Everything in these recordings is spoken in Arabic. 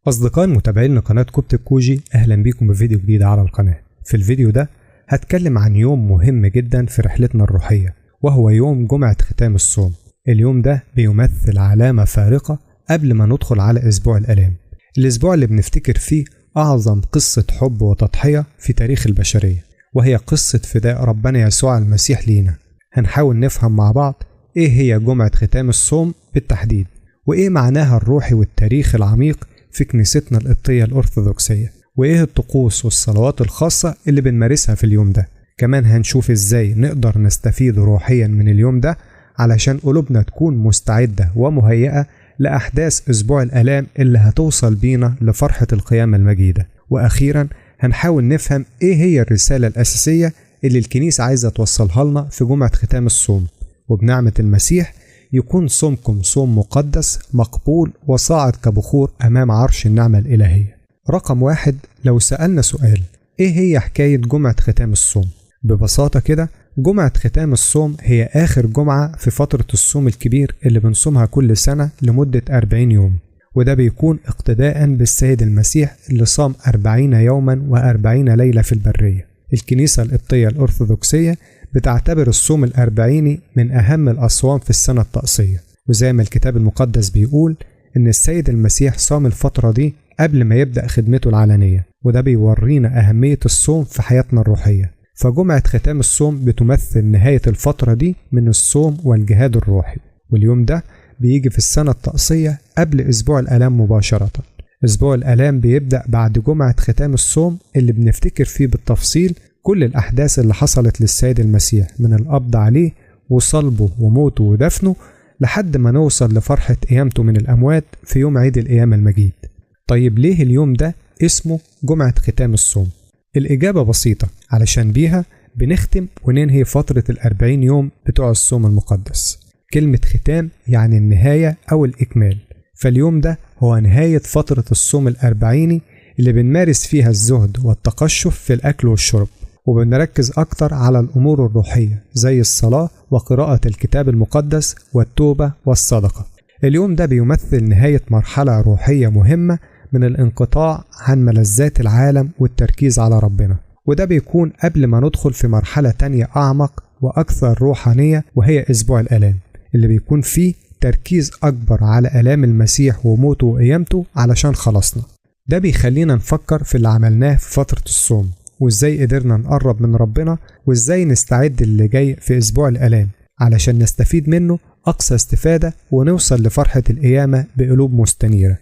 أصدقائي المتابعين لقناة كوبتك كوجي، أهلا بيكم بفيديو جديد على القناة. في الفيديو ده هتكلم عن يوم مهم جدا في رحلتنا الروحية، وهو يوم جمعة ختام الصوم. اليوم ده بيمثل علامة فارقة قبل ما ندخل على أسبوع الآلام، الأسبوع اللي بنفتكر فيه أعظم قصة حب وتضحية في تاريخ البشرية، وهي قصة فداء ربنا يسوع المسيح لينا. هنحاول نفهم مع بعض إيه هي جمعة ختام الصوم بالتحديد، وإيه معناها الروحي والتاريخ العميق في كنيستنا القبطية الأرثوذكسية، وإيه الطقوس والصلوات الخاصة اللي بنمارسها في اليوم ده. كمان هنشوف إزاي نقدر نستفيد روحيا من اليوم ده علشان قلوبنا تكون مستعدة ومهيئة لأحداث أسبوع الآلام اللي هتوصل بينا لفرحة القيامة المجيدة. وأخيرا هنحاول نفهم إيه هي الرسالة الأساسية اللي الكنيسة عايزة توصلها لنا في جمعة ختام الصوم. وبنعمة المسيح يكون صومكم صوم مقدس مقبول وصاعد كبخور أمام عرش النعمة الإلهية. رقم 1، لو سألنا سؤال إيه هي حكاية جمعة ختام الصوم؟ ببساطة كده، جمعة ختام الصوم هي آخر جمعة في فترة الصوم الكبير اللي بنصومها كل سنة لمدة 40 يوم، وده بيكون اقتداء بالسيد المسيح اللي صام 40 يوما و40 ليلة في البرية. الكنيسة القبطية الأرثوذكسية بتعتبر الصوم الأربعيني من أهم الأصوام في السنة الطقسية، وزي ما الكتاب المقدس بيقول إن السيد المسيح صام الفترة دي قبل ما يبدأ خدمته العلنية، وده بيورينا أهمية الصوم في حياتنا الروحية. فجمعة ختام الصوم بتمثل نهاية الفترة دي من الصوم والجهاد الروحي، واليوم ده بيجي في السنة الطقسية قبل أسبوع الآلام مباشرة. أسبوع الآلام بيبدأ بعد جمعة ختام الصوم اللي بنفتكر فيه بالتفصيل كل الأحداث اللي حصلت للسيد المسيح من القبض عليه وصلبه وموته ودفنه لحد ما نوصل لفرحة قيامته من الأموات في يوم عيد القيامة المجيد. طيب ليه اليوم ده اسمه جمعة ختام الصوم؟ الإجابة بسيطة، علشان بيها بنختم وننهي فترة 40 يوم بتوع الصوم المقدس. كلمة ختام يعني النهاية أو الإكمال، فاليوم ده هو نهاية فترة الصوم الأربعيني اللي بنمارس فيها الزهد والتقشف في الأكل والشرب، وبنركز أكتر على الأمور الروحية زي الصلاة وقراءة الكتاب المقدس والتوبة والصدقة. اليوم ده بيمثل نهاية مرحلة روحية مهمة من الانقطاع عن ملذات العالم والتركيز على ربنا، وده بيكون قبل ما ندخل في مرحلة تانية أعمق وأكثر روحانية، وهي أسبوع الآلام اللي بيكون فيه تركيز أكبر على آلام المسيح وموته وقيامته علشان خلصنا. ده بيخلينا نفكر في اللي عملناه في فترة الصوم، وإزاي قدرنا نقرب من ربنا، وإزاي نستعد اللي جاي في أسبوع الآلام علشان نستفيد منه أقصى استفادة ونوصل لفرحة القيامة بقلوب مستنيرة.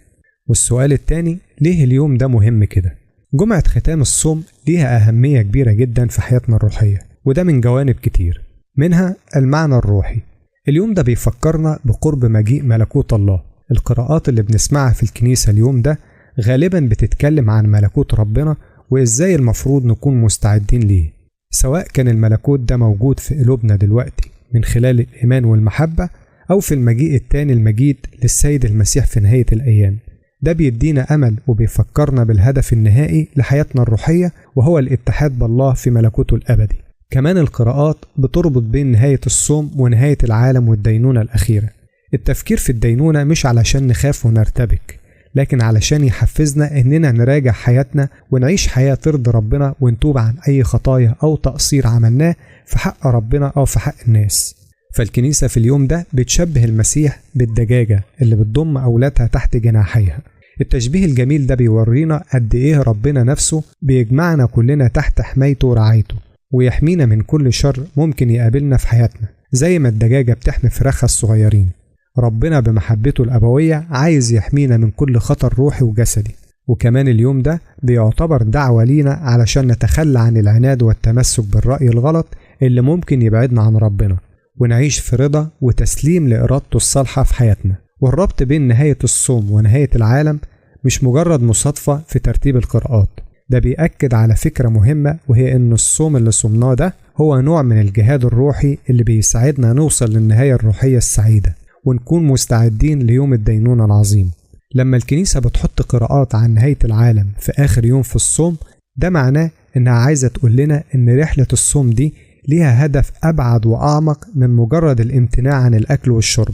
والسؤال التاني، ليه اليوم ده مهم كده؟ جمعة ختام الصوم ليها أهمية كبيرة جدا في حياتنا الروحية، وده من جوانب كتير، منها المعنى الروحي. اليوم ده بيفكرنا بقرب مجيء ملكوت الله. القراءات اللي بنسمعها في الكنيسة اليوم ده غالبا بتتكلم عن ملكوت ربنا وإزاي المفروض نكون مستعدين ليه، سواء كان الملكوت ده موجود في قلوبنا دلوقتي من خلال الإيمان والمحبة، أو في المجيء التاني المجيد للسيد المسيح في نهاية الأيام. ده بيدينا أمل وبيفكرنا بالهدف النهائي لحياتنا الروحية، وهو الاتحاد بالله في ملكوته الأبدي. كمان القراءات بتربط بين نهاية الصوم ونهاية العالم والدينونة الأخيرة. التفكير في الدينونة مش علشان نخاف ونرتبك، لكن علشان يحفزنا إننا نراجع حياتنا ونعيش حياة ترضي ربنا، ونتوب عن أي خطايا أو تقصير عملناه في حق ربنا أو في حق الناس. فالكنيسة في اليوم ده بتشبه المسيح بالدجاجة اللي بتضم أولادها تحت جناحيها. التشبيه الجميل ده بيورينا قد إيه ربنا نفسه بيجمعنا كلنا تحت حمايته ورعايته، ويحمينا من كل شر ممكن يقابلنا في حياتنا، زي ما الدجاجة بتحمي فراخها الصغيرين. ربنا بمحبته الأبوية عايز يحمينا من كل خطر روحي وجسدي. وكمان اليوم ده بيعتبر دعوة لينا علشان نتخلى عن العناد والتمسك بالرأي الغلط اللي ممكن يبعدنا عن ربنا، ونعيش في رضا وتسليم لإرادته الصالحة في حياتنا. والربط بين نهاية الصوم ونهاية العالم مش مجرد مصادفة في ترتيب القراءات، ده بيأكد على فكرة مهمة، وهي إن الصوم اللي صمناه ده هو نوع من الجهاد الروحي اللي بيساعدنا نوصل للنهاية الروحية السعيدة ونكون مستعدين ليوم الدينونة العظيم. لما الكنيسة بتحط قراءات عن نهاية العالم في آخر يوم في الصوم، ده معناه إنها عايزة تقول لنا إن رحلة الصوم دي ليها هدف أبعد وأعمق من مجرد الامتناع عن الأكل والشرب.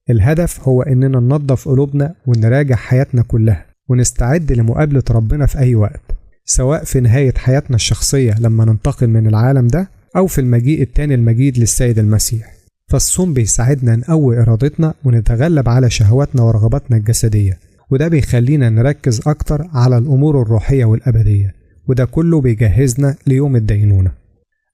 الهدف هو إننا ننظف قلوبنا ونراجع حياتنا كلها، ونستعد لمقابلة ربنا في أي وقت، سواء في نهاية حياتنا الشخصية لما ننتقل من العالم ده أو في المجيء التاني المجيد للسيد المسيح. فالصوم بيساعدنا نقوي إرادتنا ونتغلب على شهواتنا ورغباتنا الجسدية، وده بيخلينا نركز أكتر على الأمور الروحية والأبدية، وده كله بيجهزنا ليوم الدينونة.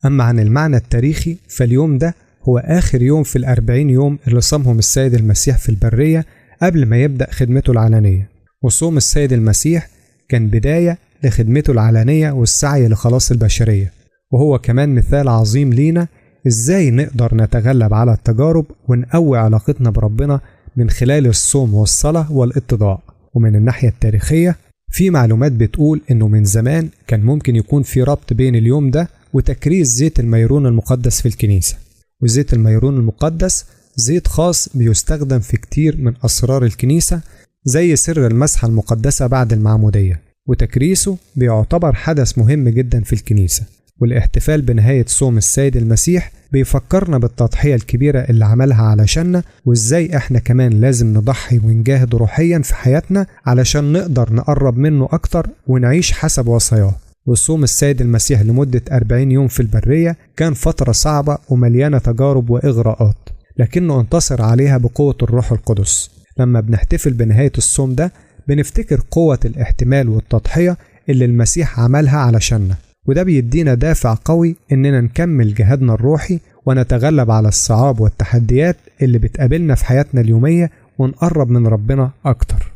أما عن المعنى التاريخي، فاليوم ده هو آخر يوم في 40 يوم اللي صامهم السيد المسيح في البرية قبل ما يبدأ خدمته العلنية. وصوم السيد المسيح كان بداية لخدمته العلنية والسعي لخلاص البشرية، وهو كمان مثال عظيم لينا إزاي نقدر نتغلب على التجارب ونقوي علاقتنا بربنا من خلال الصوم والصلاة والاتضاع. ومن الناحية التاريخية، في معلومات بتقول إنه من زمان كان ممكن يكون في ربط بين اليوم ده وتكريس زيت الميرون المقدس في الكنيسة. وزيت الميرون المقدس زيت خاص بيستخدم في كتير من أسرار الكنيسة، زي سر المسحة المقدسة بعد المعمودية، وتكريسه بيعتبر حدث مهم جدا في الكنيسة. والاحتفال بنهاية صوم السيد المسيح بيفكرنا بالتضحية الكبيرة اللي عملها علشاننا، وإزاي إحنا كمان لازم نضحي ونجاهد روحيا في حياتنا علشان نقدر نقرب منه أكتر ونعيش حسب وصاياه. وصوم السيد المسيح لمدة 40 يوم في البرية كان فترة صعبة ومليانة تجارب وإغراءات، لكنه انتصر عليها بقوة الروح القدس. لما بنحتفل بنهاية الصوم ده بنفتكر قوة الاحتمال والتضحية اللي المسيح عملها علشاننا، وده بيدينا دافع قوي إننا نكمل جهادنا الروحي ونتغلب على الصعاب والتحديات اللي بتقابلنا في حياتنا اليومية ونقرب من ربنا أكتر.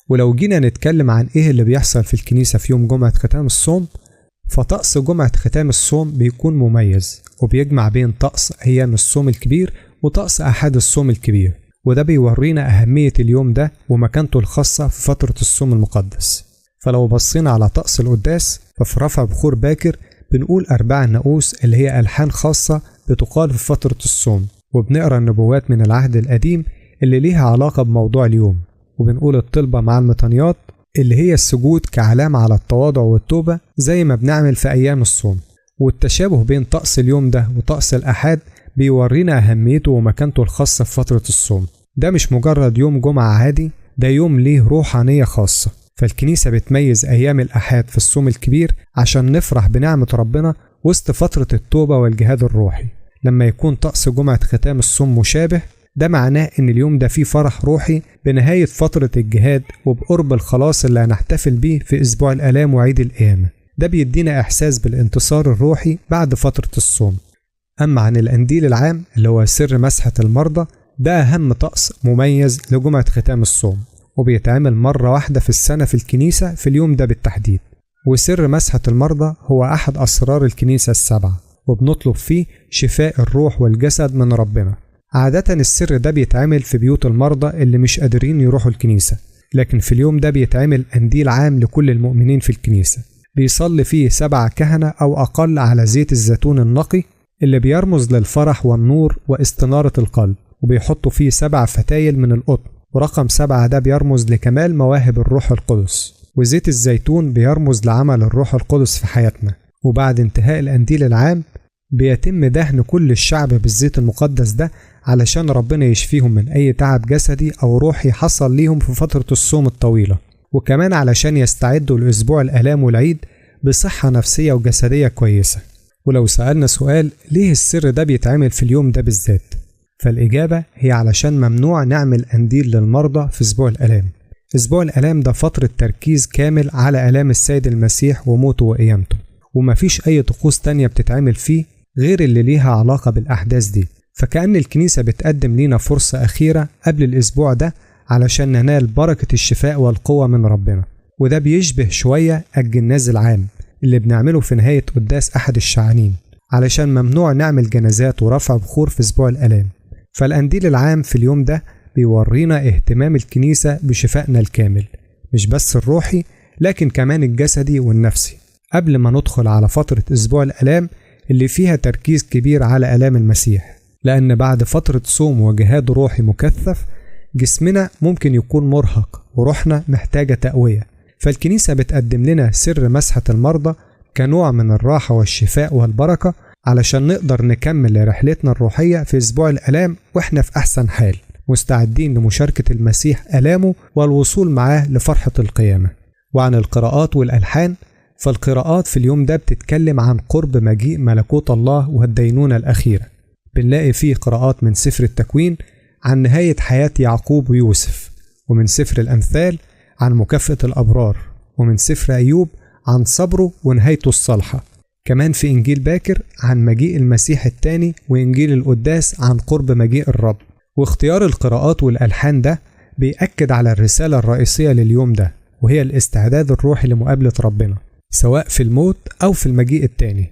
ولو جينا نتكلم عن إيه اللي بيحصل في الكنيسة في يوم جمعة ختام الصوم، فطقس جمعة ختام الصوم بيكون مميز وبيجمع بين طقس أيام الصوم الكبير وطقس أحد الصوم الكبير، وده بيورينا أهمية اليوم ده ومكانته الخاصة في فترة الصوم المقدس. فلو بصينا على طقس القداس، ففي رفع بخور باكر بنقول أرباع الناقوس اللي هي ألحان خاصة بتقال في فترة الصوم، وبنقرأ النبوات من العهد القديم اللي ليها علاقة بموضوع اليوم، وبنقول الطلبة مع المطانيات اللي هي السجود كعلامة على التواضع والتوبة زي ما بنعمل في أيام الصوم. والتشابه بين طقس اليوم ده وطقس الأحاد بيورينا أهميته ومكانته الخاصة في فترة الصوم. ده مش مجرد يوم جمعة عادي، ده يوم ليه روحانية خاصة. فالكنيسة بتميز أيام الأحاد في الصوم الكبير عشان نفرح بنعمة ربنا وسط فترة التوبة والجهاد الروحي. لما يكون طقس جمعة ختام الصوم مشابه، ده معناه إن اليوم ده فيه فرح روحي بنهاية فترة الجهاد وبقرب الخلاص اللي هنحتفل بيه في أسبوع الآلام وعيد القيامة. ده بيدينا إحساس بالانتصار الروحي بعد فترة الصوم. أما عن القنديل العام اللي هو سر مسحة المرضى، ده أهم طقس مميز لجمعة ختام الصوم، وبيتعمل مرة واحدة في السنة في الكنيسة في اليوم ده بالتحديد. وسر مسحة المرضى هو أحد أسرار الكنيسة السبعة، وبنطلب فيه شفاء الروح والجسد من ربنا. عادة السر ده بيتعمل في بيوت المرضى اللي مش قادرين يروحوا الكنيسة، لكن في اليوم ده بيتعمل قنديل عام لكل المؤمنين في الكنيسة، بيصلي فيه 7 كهنة أو أقل على زيت الزيتون النقي اللي بيرمز للفرح والنور واستنارة القلب، وبيحطوا فيه 7 فتايل من القطن، ورقم 7 ده بيرمز لكمال مواهب الروح القدس، وزيت الزيتون بيرمز لعمل الروح القدس في حياتنا. وبعد انتهاء القنديل العام بيتم دهن كل الشعب بالزيت المقدس ده علشان ربنا يشفيهم من أي تعب جسدي أو روحي حصل ليهم في فترة الصوم الطويلة، وكمان علشان يستعدوا لأسبوع الآلام والعيد بصحة نفسية وجسدية كويسة. ولو سألنا سؤال ليه السر ده بيتعمل في اليوم ده بالذات، فالإجابة هي علشان ممنوع نعمل قنديل للمرضى في أسبوع الآلام. أسبوع الآلام ده فترة تركيز كامل على آلام السيد المسيح وموته وقيامته، ومفيش أي طقوس تانية بتتعمل فيه غير اللي ليها علاقة بالأحداث دي. فكأن الكنيسة بتقدم لينا فرصة أخيرة قبل الأسبوع ده علشان ننال بركة الشفاء والقوة من ربنا. وده بيشبه شوية الجناز العام اللي بنعمله في نهاية قداس أحد الشعانين، علشان ممنوع نعمل جنازات ورفع بخور في أسبوع الآلام. فالقنديل العام في اليوم ده بيورينا اهتمام الكنيسة بشفائنا الكامل، مش بس الروحي لكن كمان الجسدي والنفسي، قبل ما ندخل على فترة أسبوع الآلام اللي فيها تركيز كبير على آلام المسيح. لأن بعد فترة صوم وجهاد روحي مكثف جسمنا ممكن يكون مرهق وروحنا محتاجة تقوية، فالكنيسة بتقدم لنا سر مسحة المرضى كنوع من الراحة والشفاء والبركة علشان نقدر نكمل رحلتنا الروحية في أسبوع الآلام وإحنا في أحسن حال، مستعدين لمشاركة المسيح آلامه والوصول معاه لفرحة القيامة. وعن القراءات والألحان، فالقراءات في اليوم ده بتتكلم عن قرب مجيء ملكوت الله والدينونة الأخيرة. بنلاقي فيه قراءات من سفر التكوين عن نهاية حياة يعقوب ويوسف، ومن سفر الأمثال عن مكافأة الأبرار، ومن سفر أيوب عن صبره ونهايته الصالحة. كمان في إنجيل باكر عن مجيء المسيح الثاني، وإنجيل القداس عن قرب مجيء الرب. واختيار القراءات والألحان ده بيأكد على الرسالة الرئيسية لليوم ده، وهي الاستعداد الروحي لمقابلة ربنا سواء في الموت أو في المجيء الثاني،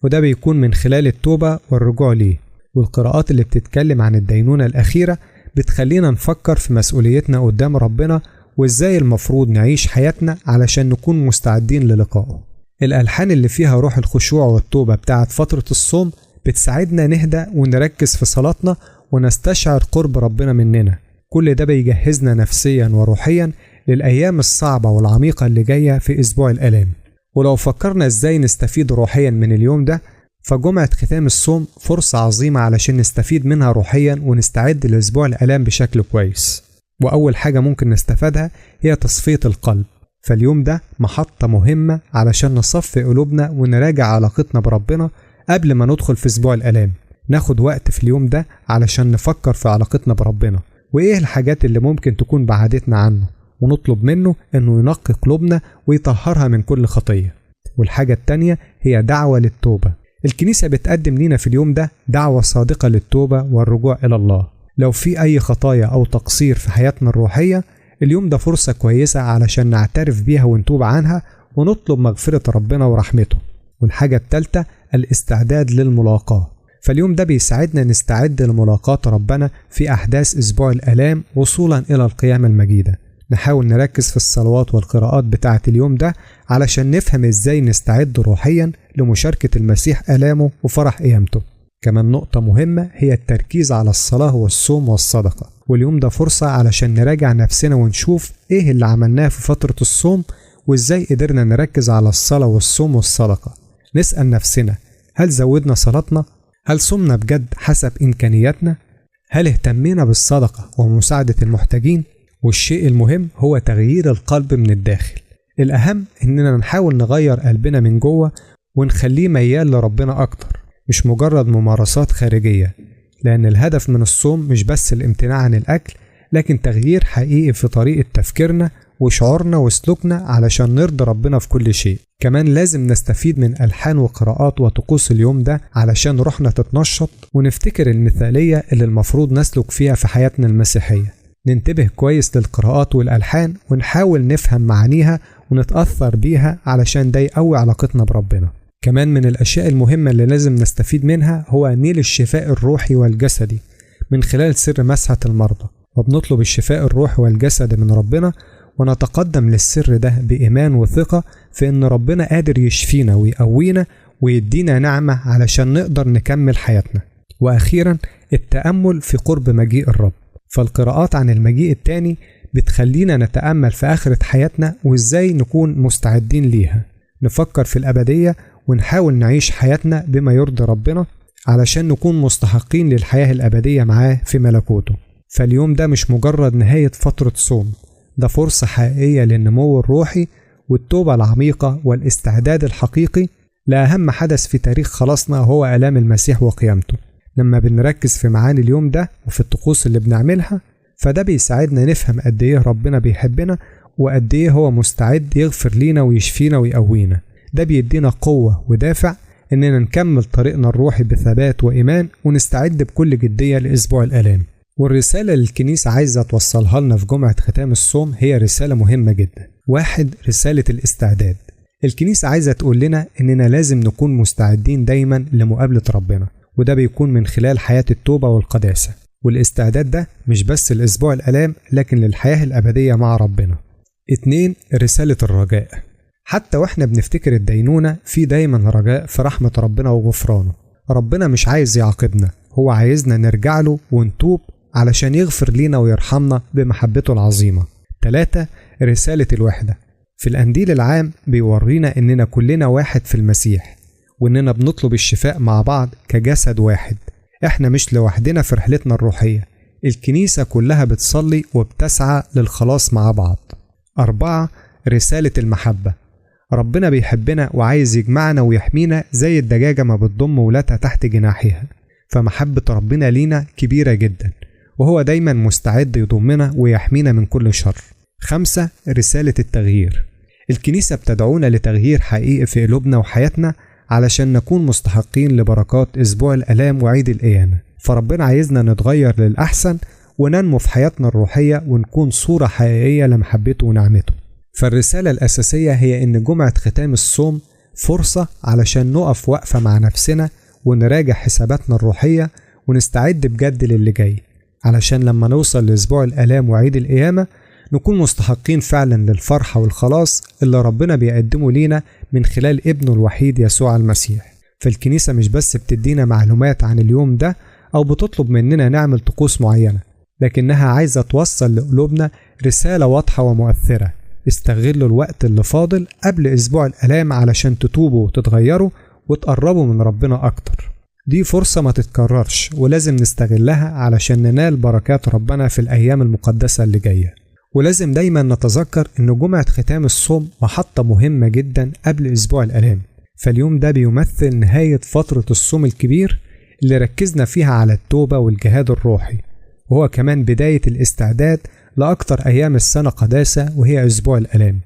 وده بيكون من خلال التوبة والرجوع ليه. والقراءات اللي بتتكلم عن الدينونة الأخيرة بتخلينا نفكر في مسؤوليتنا قدام ربنا، وإزاي المفروض نعيش حياتنا علشان نكون مستعدين للقائه. الألحان اللي فيها روح الخشوع والتوبة بتاعت فترة الصوم بتساعدنا نهدى ونركز في صلاتنا ونستشعر قرب ربنا مننا. كل ده بيجهزنا نفسيا وروحيا للأيام الصعبة والعميقة اللي جاية في أسبوع الآلام. ولو فكرنا إزاي نستفيد روحيا من اليوم ده، فجمعة ختام الصوم فرصة عظيمة علشان نستفيد منها روحيا ونستعد لأسبوع الآلام بشكل كويس. وأول حاجة ممكن نستفادها هي تصفية القلب. فاليوم ده محطة مهمة علشان نصفي قلوبنا ونراجع علاقتنا بربنا قبل ما ندخل في أسبوع الآلام. ناخد وقت في اليوم ده علشان نفكر في علاقتنا بربنا، وإيه الحاجات اللي ممكن تكون بعدتنا عنه، ونطلب منه إنه ينقي قلوبنا ويطهرها من كل خطية. والحاجة التانية هي دعوة للتوبة. الكنيسة بتقدم لنا في اليوم ده دعوة صادقة للتوبة والرجوع إلى الله. لو في أي خطايا أو تقصير في حياتنا الروحية، اليوم ده فرصة كويسة علشان نعترف بيها ونتوب عنها ونطلب مغفرة ربنا ورحمته. والحاجة التالتة الاستعداد للملاقاة. فاليوم ده بيساعدنا نستعد لملاقاة ربنا في أحداث أسبوع الآلام وصولا إلى القيامة المجيدة. نحاول نركز في الصلوات والقراءات بتاعة اليوم ده علشان نفهم إزاي نستعد روحيا لمشاركة المسيح آلامه وفرح قيامته. كمان نقطة مهمة هي التركيز على الصلاة والصوم والصدقة. واليوم ده فرصة علشان نراجع نفسنا ونشوف إيه اللي عملناه في فترة الصوم، وإزاي قدرنا نركز على الصلاة والصوم والصدقة. نسأل نفسنا، هل زودنا صلاتنا؟ هل صمنا بجد حسب إمكانياتنا؟ هل اهتمينا بالصدقة ومساعدة المحتاجين؟ والشيء المهم هو تغيير القلب من الداخل. الأهم إننا نحاول نغير قلبنا من جوه ونخليه ميال لربنا أكتر، مش مجرد ممارسات خارجية. لأن الهدف من الصوم مش بس الامتناع عن الأكل، لكن تغيير حقيقي في طريقة تفكيرنا وشعورنا وسلوكنا علشان نرضي ربنا في كل شيء. كمان لازم نستفيد من ألحان وقراءات وطقوس اليوم ده علشان روحنا تتنشط ونفتكر المثالية اللي المفروض نسلك فيها في حياتنا المسيحية. ننتبه كويس للقراءات والألحان ونحاول نفهم معانيها ونتأثر بيها علشان ده يقوي علاقتنا بربنا. كمان من الأشياء المهمة اللي لازم نستفيد منها هو نيل الشفاء الروحي والجسدي من خلال سر مسحة المرضى. وبنطلب الشفاء الروحي والجسدي من ربنا، ونتقدم للسر ده بإيمان وثقة في إن ربنا قادر يشفينا ويقوينا ويدينا نعمة علشان نقدر نكمل حياتنا. وأخيرا التأمل في قرب مجيء الرب. فالقراءات عن المجيء التاني بتخلينا نتأمل في آخرة حياتنا وإزاي نكون مستعدين ليها. نفكر في الأبدية ونحاول نعيش حياتنا بما يرضي ربنا علشان نكون مستحقين للحياة الأبدية معاه في ملكوته. فاليوم ده مش مجرد نهاية فترة صوم، ده فرصة حقيقية للنمو الروحي والتوبة العميقة والاستعداد الحقيقي لأهم حدث في تاريخ خلاصنا هو آلام المسيح وقيامته. لما بنركز في معاني اليوم ده وفي الطقوس اللي بنعملها، فده بيساعدنا نفهم قد ايه ربنا بيحبنا وقد ايه هو مستعد يغفر لينا ويشفينا ويقوينا. ده بيدينا قوة ودافع اننا نكمل طريقنا الروحي بثبات وإيمان ونستعد بكل جدية لأسبوع الآلام. والرسالة اللي الكنيسة عايزة توصلها لنا في جمعة ختام الصوم هي رسالة مهمة جدا. 1. رسالة الاستعداد. الكنيسة عايزة تقول لنا اننا لازم نكون مستعدين دايما لمقابلة ربنا، وده بيكون من خلال حياة التوبة والقداسة. والاستعداد ده مش بس لأسبوع الآلام لكن للحياة الأبدية مع ربنا. 2. رسالة الرجاء. حتى واحنا بنفتكر الدينونة، في دايما رجاء في رحمة ربنا وغفرانه. ربنا مش عايز يعاقبنا، هو عايزنا نرجع له ونتوب علشان يغفر لينا ويرحمنا بمحبته العظيمة. 3. رسالة الوحدة. في الأنديل العام بيورينا إننا كلنا واحد في المسيح، وإننا بنطلب الشفاء مع بعض كجسد واحد. إحنا مش لوحدنا في رحلتنا الروحية، الكنيسة كلها بتصلي وبتسعى للخلاص مع بعض. 4. رسالة المحبة. ربنا بيحبنا وعايز يجمعنا ويحمينا زي الدجاجة ما بتضم ولادها تحت جناحها، فمحبة ربنا لينا كبيرة جدا، وهو دايما مستعد يضمنا ويحمينا من كل شر. 5. رسالة التغيير. الكنيسة بتدعونا لتغيير حقيقي في قلوبنا وحياتنا علشان نكون مستحقين لبركات أسبوع الآلام وعيد القيامة، فربنا عايزنا نتغير للأحسن وننمو في حياتنا الروحية ونكون صورة حقيقية لمحبته ونعمته. فالرسالة الأساسية هي إن جمعة ختام الصوم فرصة علشان نقف وقفة مع نفسنا ونراجع حساباتنا الروحية ونستعد بجد للي جاي، علشان لما نوصل لأسبوع الآلام وعيد القيامة نكون مستحقين فعلا للفرحة والخلاص اللي ربنا بيقدمه لينا من خلال ابنه الوحيد يسوع المسيح. فالكنيسة مش بس بتدينا معلومات عن اليوم ده أو بتطلب مننا نعمل طقوس معينة، لكنها عايزة توصل لقلوبنا رسالة واضحة ومؤثرة. استغلوا الوقت اللي فاضل قبل أسبوع الآلام علشان تتوبوا وتتغيروا وتقربوا من ربنا أكتر. دي فرصة ما تتكررش ولازم نستغلها علشان ننال بركات ربنا في الأيام المقدسة اللي جاية. ولازم دايما نتذكر إن جمعة ختام الصوم محطة مهمة جدا قبل أسبوع الآلام، فاليوم ده بيمثل نهاية فترة الصوم الكبير اللي ركزنا فيها على التوبة والجهاد الروحي، وهو كمان بداية الاستعداد لأكتر أيام السنة قداسة وهي أسبوع الآلام.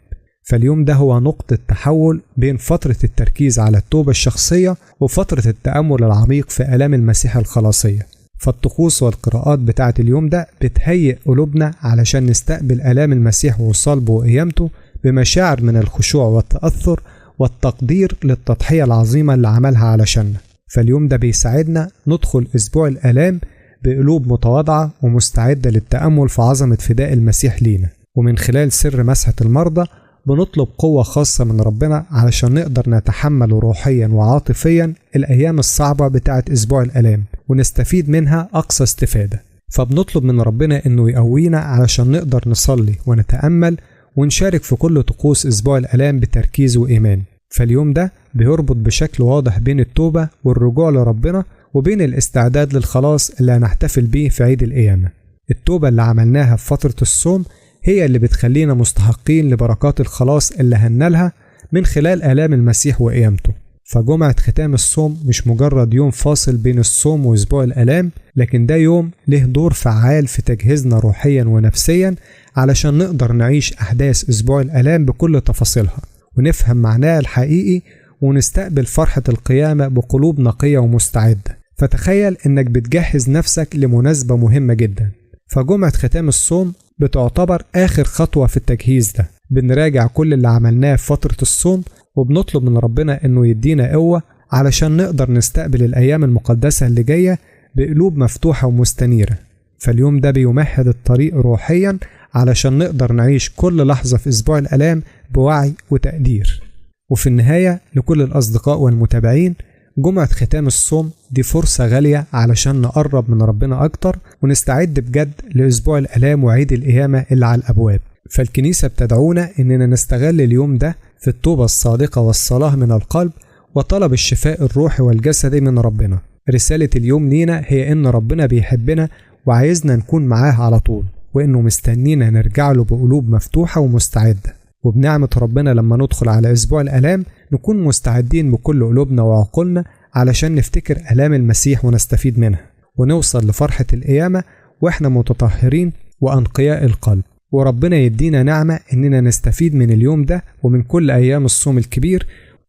فاليوم ده هو نقطة تحول بين فترة التركيز على التوبة الشخصية وفترة التأمل العميق في آلام المسيح الخلاصية. فالطقوس والقراءات بتاعة اليوم ده بتهيئ قلوبنا علشان نستقبل آلام المسيح وصلبه وقيامته بمشاعر من الخشوع والتأثر والتقدير للتضحية العظيمة اللي عملها علشاننا. فاليوم ده بيساعدنا ندخل أسبوع الآلام بقلوب متواضعة ومستعدة للتأمل في عظمة فداء المسيح لينا، ومن خلال سر مسحة المرضى بنطلب قوة خاصة من ربنا علشان نقدر نتحمل روحيا وعاطفيا الأيام الصعبة بتاعت أسبوع الآلام ونستفيد منها أقصى استفادة. فبنطلب من ربنا إنه يقوينا علشان نقدر نصلي ونتأمل ونشارك في كل طقوس أسبوع الآلام بتركيز وإيمان. فاليوم ده بيربط بشكل واضح بين التوبة والرجوع لربنا وبين الاستعداد للخلاص اللي هنحتفل بيه في عيد القيامة. التوبة اللي عملناها في فترة الصوم هي اللي بتخلينا مستحقين لبركات الخلاص اللي هننالها من خلال آلام المسيح وقيامته. فجمعة ختام الصوم مش مجرد يوم فاصل بين الصوم وأسبوع الآلام، لكن ده يوم له دور فعال في تجهيزنا روحيا ونفسيا علشان نقدر نعيش أحداث أسبوع الآلام بكل تفاصيلها ونفهم معناها الحقيقي ونستقبل فرحة القيامة بقلوب نقية ومستعدة. فتخيل إنك بتجهز نفسك لمناسبة مهمة جدا. فجمعة ختام الصوم بتعتبر آخر خطوة في التجهيز ده. بنراجع كل اللي عملناه في فترة الصوم وبنطلب من ربنا إنه يدينا قوة علشان نقدر نستقبل الأيام المقدسة اللي جاية بقلوب مفتوحة ومستنيرة. فاليوم ده بيمهد الطريق روحيا علشان نقدر نعيش كل لحظة في أسبوع الآلام بوعي وتقدير. وفي النهاية لكل الأصدقاء والمتابعين، جمعة ختام الصوم دي فرصة غالية علشان نقرب من ربنا أكتر ونستعد بجد لأسبوع الآلام وعيد القيامة اللي على الأبواب. فالكنيسة بتدعونا إننا نستغل اليوم ده في التوبة الصادقة والصلاة من القلب وطلب الشفاء الروحي والجسدي من ربنا. رسالة اليوم لينا هي إن ربنا بيحبنا وعايزنا نكون معاه على طول، وإنه مستنينا نرجع له بقلوب مفتوحة ومستعدة. وبنعمة ربنا لما ندخل على أسبوع الآلام نكون مستعدين بكل قلوبنا وعقولنا علشان نفتكر آلام المسيح ونستفيد منها ونوصل لفرحة القيامة وإحنا متطهرين وأنقياء القلب. وربنا يدينا نعمة إننا نستفيد من اليوم ده ومن كل أيام الصوم الكبير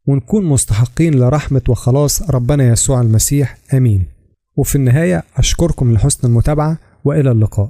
ونكون مستحقين لرحمة وخلاص ربنا يسوع المسيح. آمين. وفي النهاية أشكركم لحسن المتابعة وإلى اللقاء.